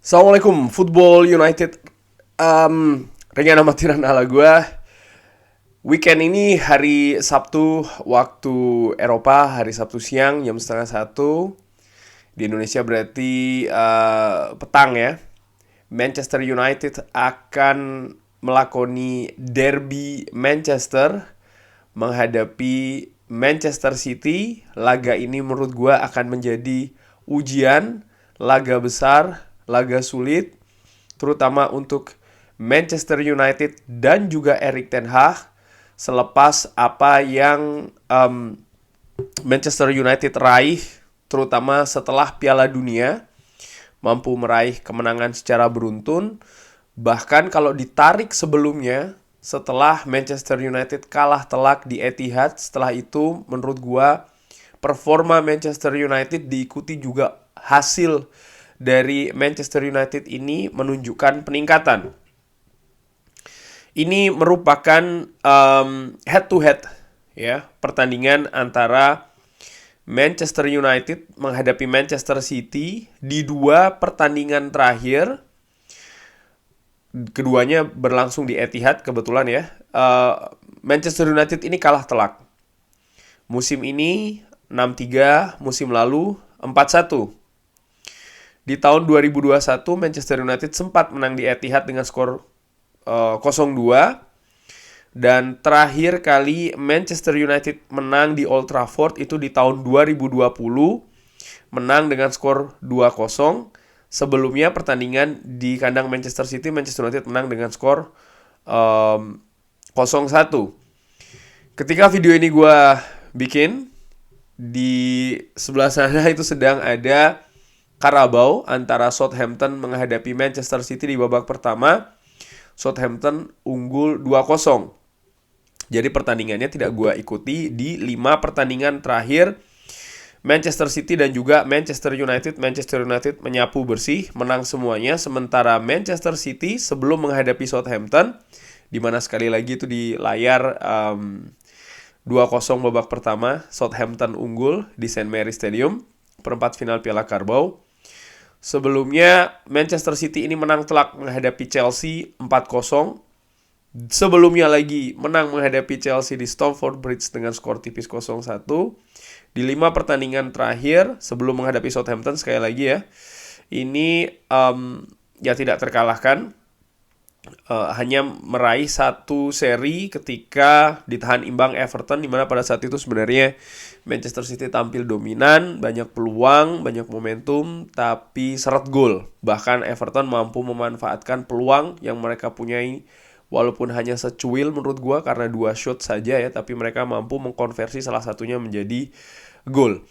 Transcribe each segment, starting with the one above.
Assalamualaikum, Football United. Ringan amatiran ala gue. Weekend ini hari Sabtu waktu Eropa, hari Sabtu siang jam setengah satu. Di Indonesia berarti petang ya. Manchester United akan melakoni derby Manchester menghadapi Manchester City. Laga ini menurut gue akan menjadi ujian, laga besar, laga sulit, terutama untuk Manchester United dan juga Erik ten Hag selepas apa yang Manchester United raih, terutama setelah Piala Dunia, mampu meraih kemenangan secara beruntun. Bahkan kalau ditarik sebelumnya, setelah Manchester United kalah telak di Etihad, setelah itu menurut gua performa Manchester United diikuti juga hasil dari Manchester United ini menunjukkan peningkatan. Ini merupakan head to head ya, pertandingan antara Manchester United menghadapi Manchester City di dua pertandingan terakhir. Keduanya berlangsung di Etihad kebetulan ya. Manchester United ini kalah telak. Musim ini 6-3, musim lalu 4-1. Di tahun 2021 Manchester United sempat menang di Etihad dengan skor 0-2. Dan terakhir kali Manchester United menang di Old Trafford itu di tahun 2020, menang dengan skor 2-0. Sebelumnya pertandingan di kandang Manchester City, Manchester United menang dengan skor 0-1. Ketika video ini gue bikin, di sebelah sana itu sedang ada Carabao antara Southampton menghadapi Manchester City di babak pertama. Southampton unggul 2-0. Jadi pertandingannya tidak gue ikuti. Di 5 pertandingan terakhir Manchester City dan juga Manchester United menyapu bersih, menang semuanya. Sementara Manchester City sebelum menghadapi Southampton, dimana sekali lagi itu di layar 2-0 babak pertama, Southampton unggul di St. Mary Stadium, perempat final Piala Carabao. Sebelumnya Manchester City ini menang telak menghadapi Chelsea 4-0. Sebelumnya lagi menang menghadapi Chelsea di Stamford Bridge dengan skor tipis 0-1. Di 5 pertandingan terakhir sebelum menghadapi Southampton, sekali lagi ya, ini ya tidak terkalahkan. Hanya meraih satu seri ketika ditahan imbang Everton, dimana pada saat itu sebenarnya Manchester City tampil dominan, banyak peluang, banyak momentum, tapi seret gol. Bahkan Everton mampu memanfaatkan peluang yang mereka punyai, walaupun hanya secuil menurut gua karena 2 shot saja ya, tapi mereka mampu mengkonversi salah satunya menjadi gol.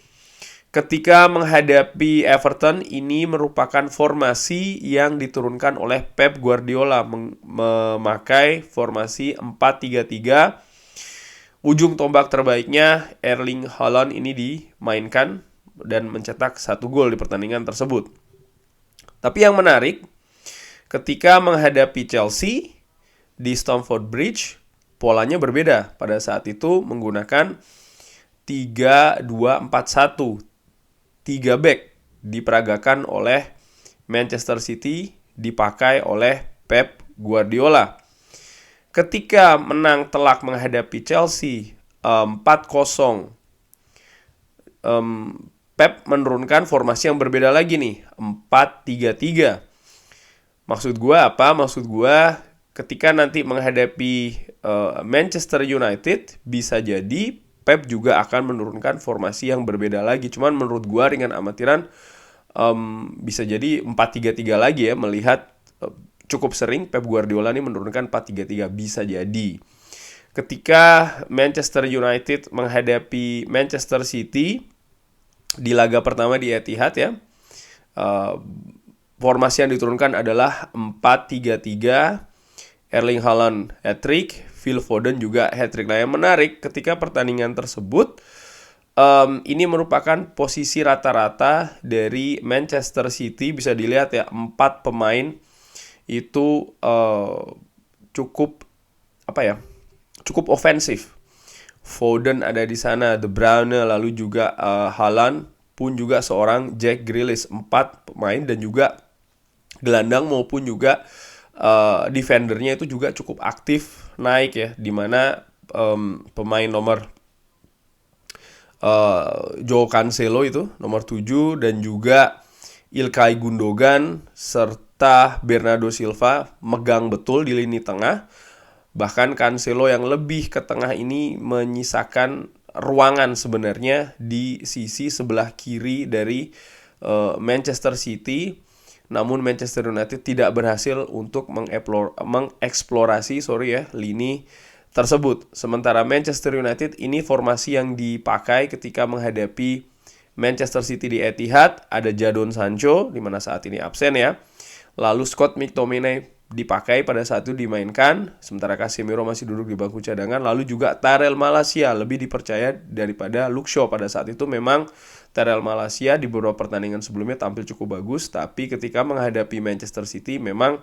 Ketika menghadapi Everton, ini merupakan formasi yang diturunkan oleh Pep Guardiola, memakai formasi 4-3-3. Ujung tombak terbaiknya Erling Haaland ini dimainkan dan mencetak 1 gol di pertandingan tersebut. Tapi yang menarik, ketika menghadapi Chelsea di Stamford Bridge, polanya berbeda. Pada saat itu menggunakan 3-2-4-1. 3 back diperagakan oleh Manchester City, dipakai oleh Pep Guardiola. Ketika menang telak menghadapi Chelsea 4-0, Pep menurunkan formasi yang berbeda lagi nih, 4-3-3. Maksud gue apa? Maksud gue ketika nanti menghadapi Manchester United, bisa jadi Pep juga akan menurunkan formasi yang berbeda lagi. Cuman menurut gue ringan amatiran bisa jadi 4-3-3 lagi ya, melihat cukup sering Pep Guardiola ini menurunkan 4-3-3, bisa jadi. Ketika Manchester United menghadapi Manchester City di laga pertama di Etihad ya, formasi yang diturunkan adalah 4-3-3. Erling Haaland hat-trick, Phil Foden juga hat-trick. Nah, yang menarik ketika pertandingan tersebut, ini merupakan posisi rata-rata dari Manchester City. Bisa dilihat ya, 4 pemain itu cukup cukup ofensif. Foden ada di sana, De Bruyne, lalu juga Haaland, pun juga seorang Jack Grealish. 4 pemain dan juga gelandang maupun juga defendernya itu juga cukup aktif naik ya, dimana pemain nomor Joao Cancelo itu nomor 7 dan juga Ilkay Gundogan serta Bernardo Silva megang betul di lini tengah. Bahkan Cancelo yang lebih ke tengah ini menyisakan ruangan sebenarnya di sisi sebelah kiri dari Manchester City. Namun Manchester United tidak berhasil untuk mengeksplorasi lini tersebut. Sementara Manchester United ini formasi yang dipakai ketika menghadapi Manchester City di Etihad. Ada Jadon Sancho, di mana saat ini absen ya. Lalu Scott McTominay dipakai pada saat itu dimainkan, sementara Casemiro masih duduk di bangku cadangan. Lalu juga Tyrell Malacia lebih dipercaya daripada Luke Shaw. Pada saat itu memang Tyrell Malacia di beberapa pertandingan sebelumnya tampil cukup bagus, tapi ketika menghadapi Manchester City memang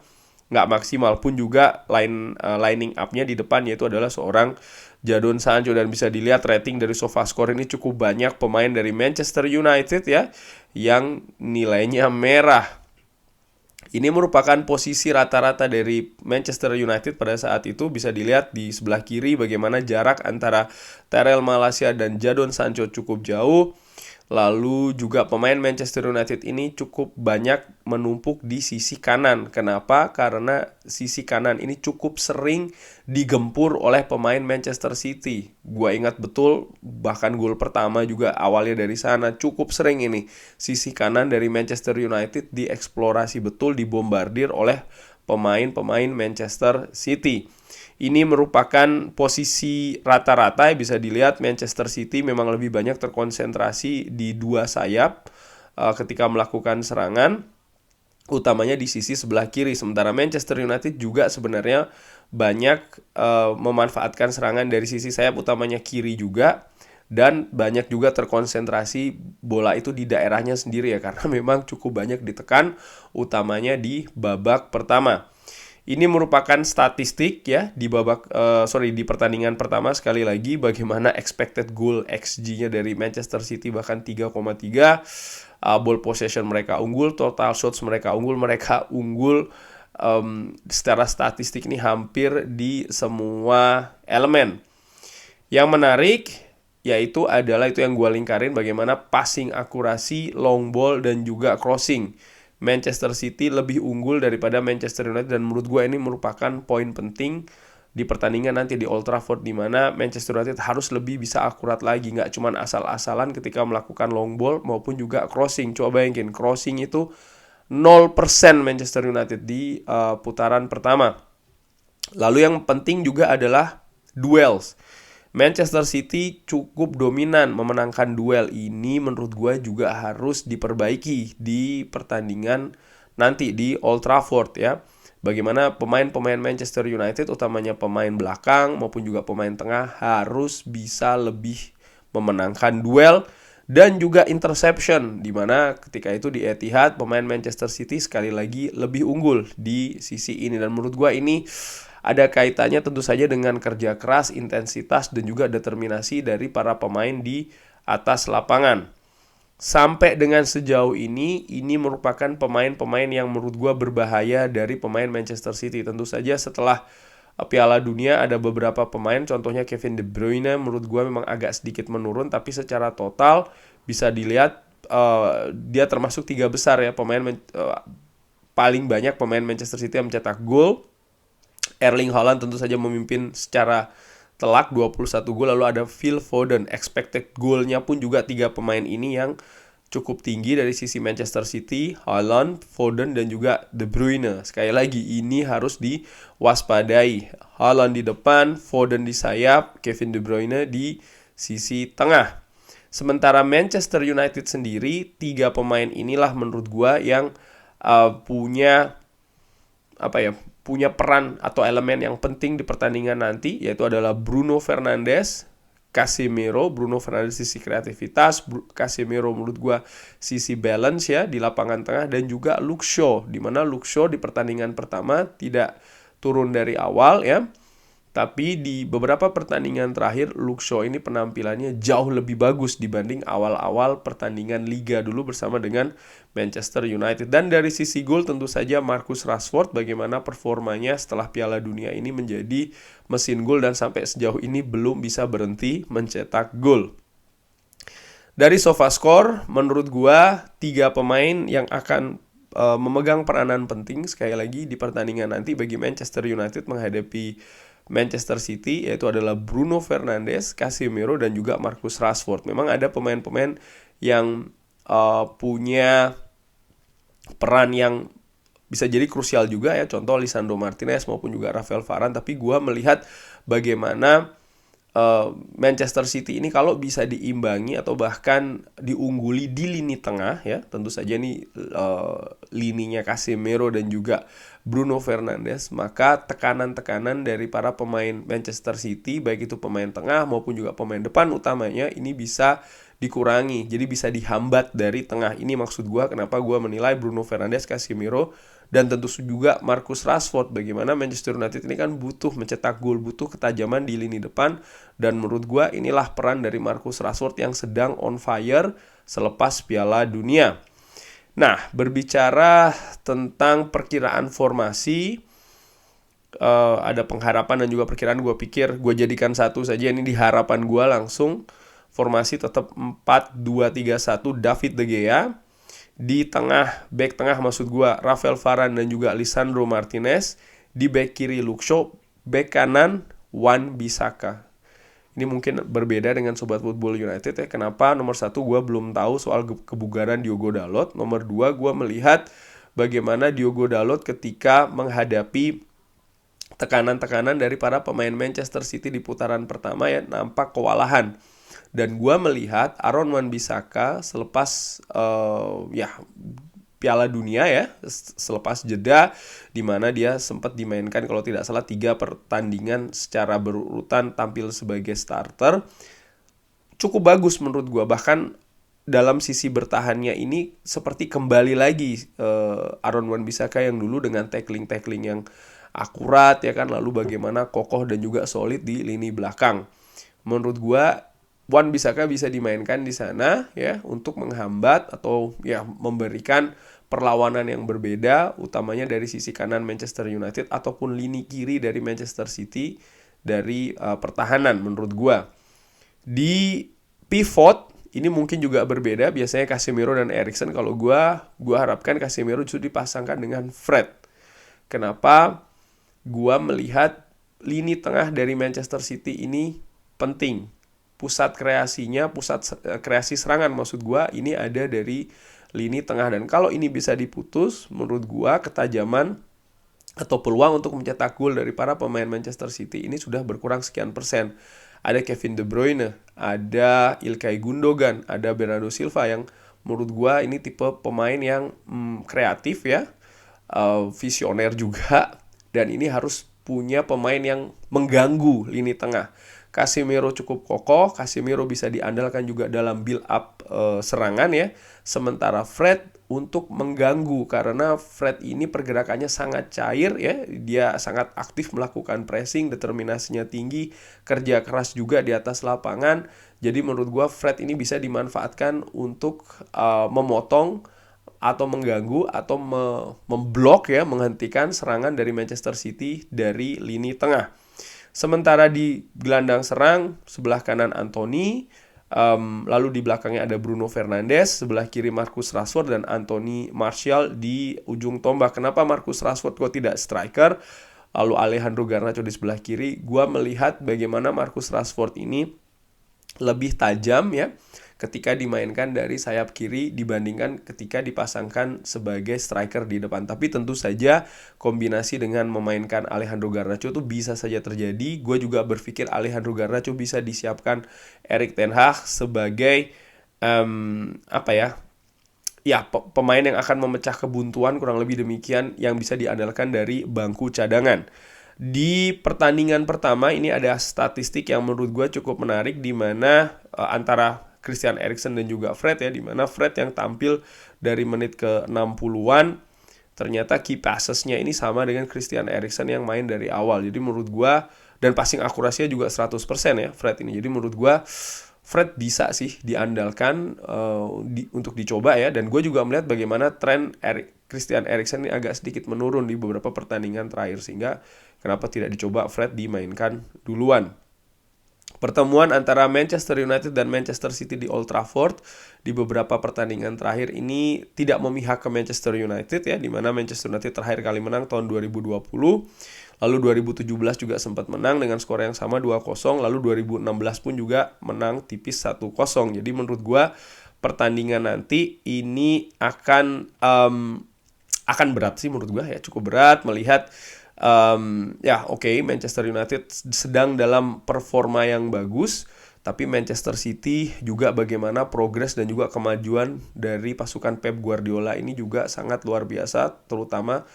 nggak maksimal. Pun juga lining up-nya di depan yaitu adalah seorang Jadon Sancho, dan bisa dilihat rating dari SofaScore ini cukup banyak pemain dari Manchester United ya yang nilainya merah. Ini merupakan posisi rata-rata dari Manchester United pada saat itu. Bisa dilihat di sebelah kiri bagaimana jarak antara Tyrell Malacia dan Jadon Sancho cukup jauh. Lalu juga pemain Manchester United ini cukup banyak menumpuk di sisi kanan. Kenapa? Karena sisi kanan ini cukup sering digempur oleh pemain Manchester City. Gua ingat betul, bahkan gol pertama juga awalnya dari sana. Cukup sering ini sisi kanan dari Manchester United dieksplorasi betul, dibombardir oleh pemain-pemain Manchester City. Ini merupakan posisi rata-rata, bisa dilihat Manchester City memang lebih banyak terkonsentrasi di dua sayap ketika melakukan serangan, utamanya di sisi sebelah kiri. Sementara Manchester United juga sebenarnya banyak memanfaatkan serangan dari sisi sayap, utamanya kiri juga, dan banyak juga terkonsentrasi bola itu di daerahnya sendiri ya, karena memang cukup banyak ditekan, utamanya di babak pertama. Ini merupakan statistik ya di di pertandingan pertama. Sekali lagi bagaimana expected goal XG-nya dari Manchester City bahkan 3,3. Ball possession mereka unggul, total shots mereka unggul. Secara statistik ini hampir di semua elemen. Yang menarik yaitu adalah itu yang gue lingkarin, bagaimana passing akurasi, long ball dan juga crossing. Manchester City lebih unggul daripada Manchester United, dan menurut gue ini merupakan poin penting di pertandingan nanti di Old Trafford, di mana Manchester United harus lebih bisa akurat lagi, nggak cuma asal-asalan ketika melakukan long ball maupun juga crossing. Coba bayangin, crossing itu 0% Manchester United di putaran pertama. Lalu yang penting juga adalah duels. Manchester City cukup dominan memenangkan duel ini, menurut gue juga harus diperbaiki di pertandingan nanti di Old Trafford ya. Bagaimana pemain-pemain Manchester United, utamanya pemain belakang maupun juga pemain tengah, harus bisa lebih memenangkan duel dan juga interception, dimana ketika itu di Etihad pemain Manchester City sekali lagi lebih unggul di sisi ini. Dan menurut gue ini ada kaitannya tentu saja dengan kerja keras, intensitas, dan juga determinasi dari para pemain di atas lapangan. Sampai dengan sejauh ini merupakan pemain-pemain yang menurut gue berbahaya dari pemain Manchester City. Tentu saja setelah Piala Dunia ada beberapa pemain, contohnya Kevin De Bruyne, menurut gue memang agak sedikit menurun. Tapi secara total bisa dilihat dia termasuk 3 besar ya, pemain paling banyak pemain Manchester City yang mencetak gol. Erling Haaland tentu saja memimpin secara telak 21 gol. Lalu ada Phil Foden, expected goalnya pun juga 3 pemain ini yang cukup tinggi dari sisi Manchester City, Haaland, Foden, dan juga De Bruyne. Sekali lagi ini harus diwaspadai. Haaland di depan, Foden di sayap, Kevin De Bruyne di sisi tengah. Sementara Manchester United sendiri, 3 pemain inilah menurut gua yang punya peran atau elemen yang penting di pertandingan nanti, yaitu adalah Bruno Fernandes, Casemiro. Bruno Fernandes sisi kreativitas, Casemiro menurut gue sisi balance ya di lapangan tengah, dan juga Luke Shaw, di mana Luke Shaw di pertandingan pertama tidak turun dari awal ya, Tapi di beberapa pertandingan terakhir, Luke Shaw ini penampilannya jauh lebih bagus dibanding awal-awal pertandingan Liga dulu bersama dengan Manchester United. Dan dari sisi gol tentu saja Marcus Rashford bagaimana performanya setelah Piala Dunia ini menjadi mesin gol dan sampai sejauh ini belum bisa berhenti mencetak gol. Dari SofaScore, menurut gua 3 pemain yang akan memegang peranan penting sekali lagi di pertandingan nanti bagi Manchester United menghadapi Manchester City, yaitu adalah Bruno Fernandes, Casemiro, dan juga Marcus Rashford. Memang ada pemain-pemain yang punya peran yang bisa jadi krusial juga ya, contoh Lisandro Martinez maupun juga Rafael Varane. Tapi gue melihat bagaimana Manchester City ini kalau bisa diimbangi atau bahkan diungguli di lini tengah ya, tentu saja nih lininya Casemiro dan juga Bruno Fernandes, maka tekanan-tekanan dari para pemain Manchester City baik itu pemain tengah maupun juga pemain depan utamanya ini bisa dikurangi, jadi bisa dihambat dari tengah. Ini maksud gue kenapa gue menilai Bruno Fernandes, Casemiro, dan tentu juga Marcus Rashford. Bagaimana Manchester United ini kan butuh mencetak gol, butuh ketajaman di lini depan. Dan menurut gue inilah peran dari Marcus Rashford yang sedang on fire selepas Piala Dunia. Nah, berbicara tentang perkiraan formasi, ada pengharapan dan juga perkiraan. Gue pikir gue jadikan satu saja, ini di harapan gue langsung. Formasi tetap 4-2-3-1 David De Gea. Di tengah, back tengah maksud gue Rafael Varane dan juga Lisandro Martinez. Di back kiri Luke Shaw, back kanan Wan-Bissaka. Ini mungkin berbeda dengan Sobat Football United ya. Kenapa? Nomor 1 gue belum tahu soal kebugaran Diogo Dalot. Nomor 2 gue melihat bagaimana Diogo Dalot ketika menghadapi tekanan-tekanan dari para pemain Manchester City di putaran pertama ya, nampak kewalahan. Dan gue melihat Aaron Wan-Bissaka selepas Piala Dunia ya, selepas jeda di mana dia sempat dimainkan kalau tidak salah 3 pertandingan secara berurutan tampil sebagai starter, cukup bagus menurut gue. Bahkan dalam sisi bertahannya ini seperti kembali lagi Aaron Wan-Bissaka yang dulu dengan tackling yang akurat ya kan, lalu bagaimana kokoh dan juga solid di lini belakang. Menurut gue Wan-Bissaka bisa dimainkan di sana ya untuk menghambat atau ya memberikan perlawanan yang berbeda, utamanya dari sisi kanan Manchester United ataupun lini kiri dari Manchester City dari pertahanan menurut gua. Di pivot ini mungkin juga berbeda, biasanya Casemiro dan Eriksen. Kalau gua harapkan Casemiro justru dipasangkan dengan Fred. Kenapa? Gua melihat lini tengah dari Manchester City ini penting. Pusat kreasinya, pusat kreasi serangan maksud gua ini ada dari lini tengah. Dan kalau ini bisa diputus, menurut gua ketajaman atau peluang untuk mencetak gol dari para pemain Manchester City ini sudah berkurang sekian persen. Ada Kevin De Bruyne, ada Ilkay Gundogan, ada Bernardo Silva yang menurut gua ini tipe pemain yang kreatif ya, visioner juga, dan ini harus punya pemain yang mengganggu lini tengah. Casemiro cukup kokoh, Casemiro bisa diandalkan juga dalam build up serangan ya. Sementara Fred untuk mengganggu, karena Fred ini pergerakannya sangat cair ya. Dia sangat aktif melakukan pressing, determinasinya tinggi, kerja keras juga di atas lapangan. Jadi menurut gua Fred ini bisa dimanfaatkan untuk memotong atau mengganggu atau memblok ya, menghentikan serangan dari Manchester City dari lini tengah. Sementara di gelandang serang, sebelah kanan Anthony, lalu di belakangnya ada Bruno Fernandes, sebelah kiri Marcus Rashford dan Anthony Martial di ujung tombak. Kenapa Marcus Rashford kok tidak striker? Lalu Alejandro Garnacho di sebelah kiri. Gua melihat bagaimana Marcus Rashford ini lebih tajam ya ketika dimainkan dari sayap kiri dibandingkan ketika dipasangkan sebagai striker di depan. Tapi tentu saja kombinasi dengan memainkan Alejandro Garnacho itu bisa saja terjadi. Gue juga berpikir Alejandro Garnacho bisa disiapkan Erik ten Hag sebagai pemain yang akan memecah kebuntuan, kurang lebih demikian, yang bisa diandalkan dari bangku cadangan. Di pertandingan pertama ini ada statistik yang menurut gue cukup menarik, di mana antara Christian Eriksen dan juga Fred ya, di mana Fred yang tampil dari menit ke 60-an ternyata key passes-nya ini sama dengan Christian Eriksen yang main dari awal. Jadi menurut gue dan passing akurasinya juga 100% ya Fred ini. Jadi menurut gue Fred bisa sih diandalkan untuk dicoba ya. Dan gue juga melihat bagaimana tren Christian Eriksen ini agak sedikit menurun di beberapa pertandingan terakhir, sehingga kenapa tidak dicoba Fred dimainkan duluan. Pertemuan antara Manchester United dan Manchester City di Old Trafford di beberapa pertandingan terakhir ini tidak memihak ke Manchester United ya, di mana Manchester United terakhir kali menang tahun 2020. Lalu 2017 juga sempat menang dengan skor yang sama 2-0. Lalu 2016 pun juga menang tipis 1-0. Jadi menurut gua pertandingan nanti ini akan berat sih menurut gua ya, cukup berat melihat Manchester United sedang dalam performa yang bagus, tapi Manchester City juga bagaimana progres dan juga kemajuan dari pasukan Pep Guardiola ini juga sangat luar biasa, terutama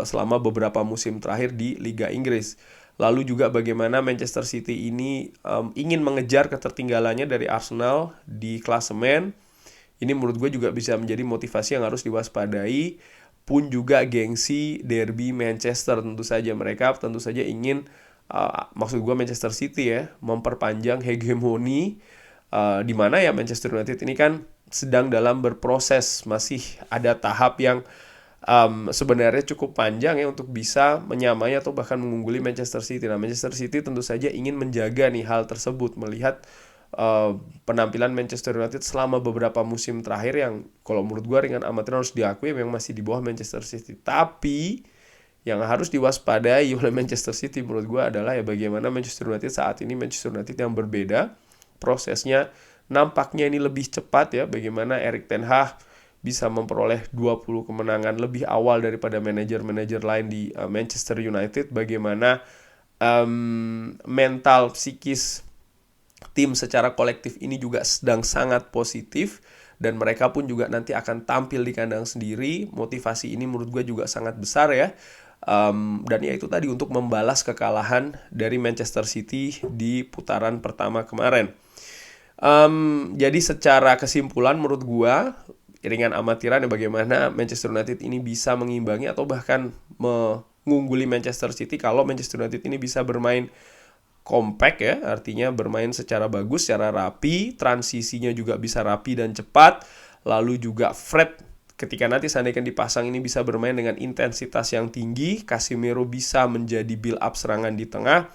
selama beberapa musim terakhir di Liga Inggris. Lalu juga bagaimana Manchester City ini ingin mengejar ketertinggalannya dari Arsenal di klasemen. Ini menurut gue juga bisa menjadi motivasi yang harus diwaspadai. Pun juga gengsi derby Manchester, tentu saja mereka ingin maksud gue Manchester City ya, memperpanjang hegemoni di mana ya Manchester United ini kan sedang dalam berproses, masih ada tahap yang sebenarnya cukup panjang ya untuk bisa menyamai atau bahkan mengungguli Manchester City. Nah, Manchester City tentu saja ingin menjaga nih hal tersebut, melihat penampilan Manchester United selama beberapa musim terakhir yang kalau menurut gue ringan amatiran harus diakui memang masih di bawah Manchester City. Tapi yang harus diwaspadai oleh Manchester City menurut gue adalah ya bagaimana Manchester United saat ini, Manchester United yang berbeda. Prosesnya nampaknya ini lebih cepat ya, bagaimana Erik ten Hag bisa memperoleh 20 kemenangan lebih awal daripada manajer-manajer lain di Manchester United. Bagaimana mental psikis tim secara kolektif ini juga sedang sangat positif, dan mereka pun juga nanti akan tampil di kandang sendiri. Motivasi ini menurut gue juga sangat besar ya, dan ya itu tadi untuk membalas kekalahan dari Manchester City di putaran pertama kemarin. Jadi secara kesimpulan menurut gue ringan amatiran ya bagaimana Manchester United ini bisa mengimbangi atau bahkan mengungguli Manchester City kalau Manchester United ini bisa bermain compact ya, artinya bermain secara bagus, secara rapi, transisinya juga bisa rapi dan cepat. Lalu juga Fred ketika nanti seandainya dipasang ini bisa bermain dengan intensitas yang tinggi, Casemiro bisa menjadi build up serangan di tengah,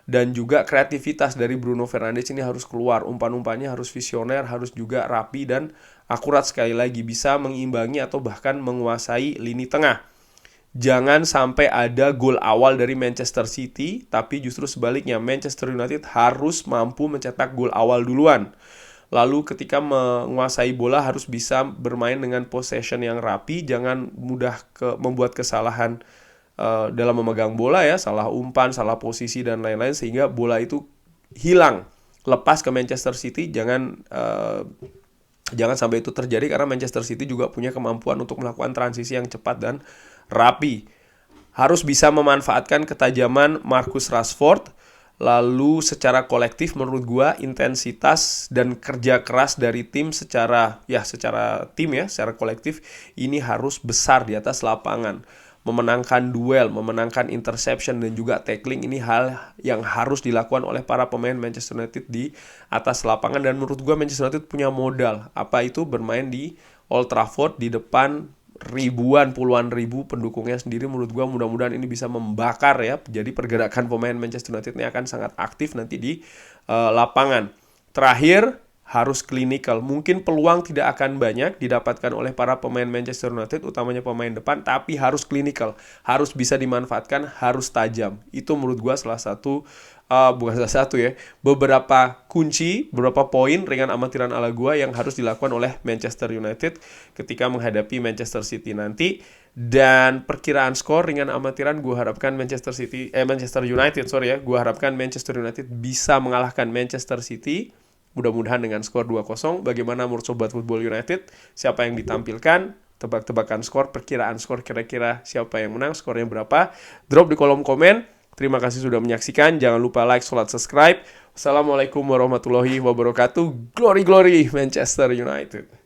dan juga kreativitas dari Bruno Fernandes ini harus keluar, umpan-umpannya harus visioner, harus juga rapi dan akurat, sekali lagi bisa mengimbangi atau bahkan menguasai lini tengah. Jangan sampai ada gol awal dari Manchester City, tapi justru sebaliknya Manchester United harus mampu mencetak gol awal duluan. Lalu ketika menguasai bola harus bisa bermain dengan possession yang rapi, jangan mudah membuat kesalahan dalam memegang bola ya, salah umpan, salah posisi dan lain-lain sehingga bola itu hilang lepas ke Manchester City. Jangan sampai itu terjadi, karena Manchester City juga punya kemampuan untuk melakukan transisi yang cepat dan rapi. Harus bisa memanfaatkan ketajaman Marcus Rashford. Lalu secara kolektif menurut gua intensitas dan kerja keras dari tim secara kolektif ini harus besar di atas lapangan. Memenangkan duel, memenangkan interception dan juga tackling, ini hal yang harus dilakukan oleh para pemain Manchester United di atas lapangan. Dan menurut gua Manchester United punya modal. Apa itu? Bermain di Old Trafford di depan puluhan ribu pendukungnya sendiri. Menurut gue mudah-mudahan ini bisa membakar ya. Jadi pergerakan pemain Manchester United ini akan sangat aktif nanti di lapangan. Terakhir, harus klinikal. Mungkin peluang tidak akan banyak didapatkan oleh para pemain Manchester United, utamanya pemain depan, tapi harus klinikal, harus bisa dimanfaatkan, harus tajam. Itu menurut gue beberapa kunci, beberapa poin ringan amatiran ala gua yang harus dilakukan oleh Manchester United ketika menghadapi Manchester City nanti. Dan perkiraan skor ringan amatiran gua harapkan Manchester United bisa mengalahkan Manchester City, mudah-mudahan dengan skor 2-0. Bagaimana menurut Sobat Football United? Siapa yang ditampilkan? Tebak-tebakan skor, perkiraan skor, kira-kira siapa yang menang, skornya berapa? Drop di kolom komen. Terima kasih sudah menyaksikan. Jangan lupa like, subscribe. Wassalamualaikum warahmatullahi wabarakatuh. Glory, glory Manchester United.